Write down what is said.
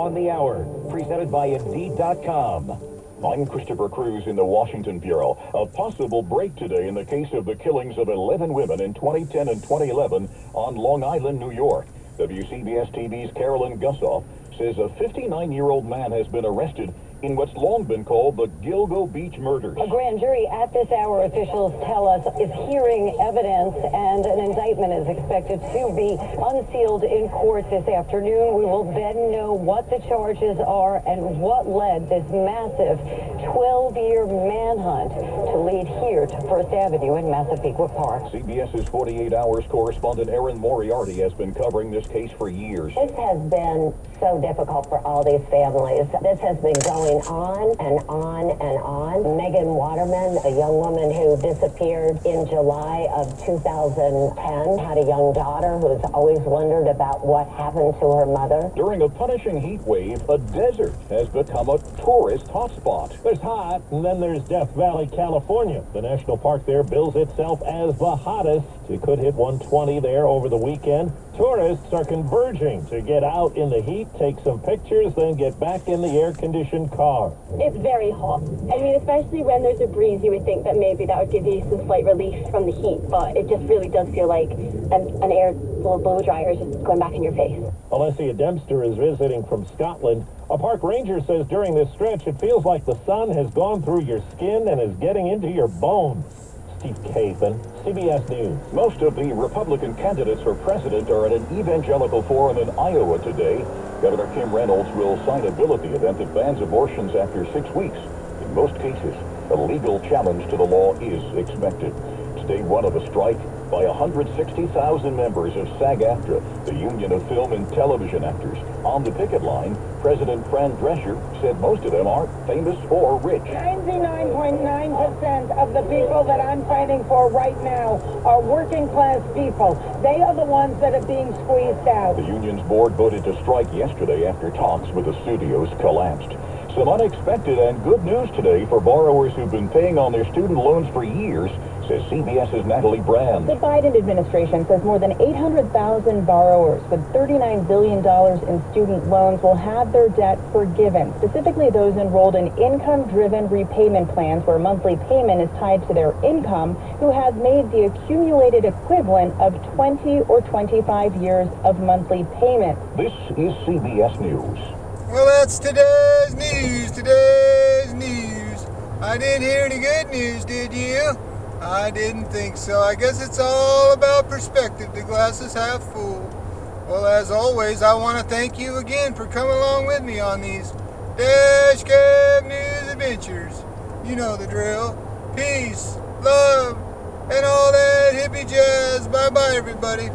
on the Hour, presented by Indeed.com. I'm Christopher Cruz in the Washington Bureau. A possible break today in the case of the killings of 11 women in 2010 and 2011 on Long Island, New York. WCBS TV's Carolyn Gussoff says a 59-year-old man has been arrested in what's long been called the Gilgo Beach murders. A grand jury at this hour, officials tell us, is hearing evidence, and an indictment is expected to be unsealed in court this afternoon. We will then know what the charges are and what led this massive 12-year manhunt to lead here to First Avenue in Massapequa Park. CBS's 48 Hours correspondent Erin Moriarty has been covering this case for years. This has been so difficult for all these families. This has been going on and on and on. Megan Waterman, a young woman who disappeared in July of 2010, had a young daughter who's always wondered about what happened to her mother. During a punishing heat wave, a desert has become a tourist hotspot. There's hot, and then there's Death Valley, California. The national park there bills itself as the hottest. It could hit 120 there over the weekend. Tourists are converging to get out in the heat, take some pictures, then get back in the air-conditioned car. It's very hot. I mean, especially when there's a breeze, you would think that maybe that would give you some slight relief from the heat, but it just really does feel like an air blow dryer is just going back in your face. Alessia Dempster is visiting from Scotland. A park ranger says during this stretch, it feels like the sun has gone through your skin and is getting into your bones. Steve Kathan, CBS News. Most of the Republican candidates for president are at an evangelical forum in Iowa today. Governor Kim Reynolds will sign a bill at the event that bans abortions after 6 weeks. In most cases, a legal challenge to the law is expected. It's day one of a strike by 160,000 members of SAG-AFTRA, the Union of Film and Television Actors. On the picket line, President Fran Drescher said most of them aren't famous or rich. 99.9% of the people that I'm fighting for right now are working class people. They are the ones that are being squeezed out. The union's board voted to strike yesterday after talks with the studios collapsed. Some unexpected and good news today for borrowers who've been paying on their student loans for years, says CBS's Natalie Brand. The Biden administration says more than 800,000 borrowers with $39 billion in student loans will have their debt forgiven, specifically those enrolled in income-driven repayment plans where monthly payment is tied to their income, who have made the accumulated equivalent of 20 or 25 years of monthly payment. This is CBS News. Well, that's today's news. I didn't hear any good news, did you? I didn't think so. I guess it's all about perspective. The glass is half full. Well, as always, I want to thank you again for coming along with me on these Dash Cab News adventures. You know the drill. Peace, love, and all that hippie jazz. Bye-bye, everybody.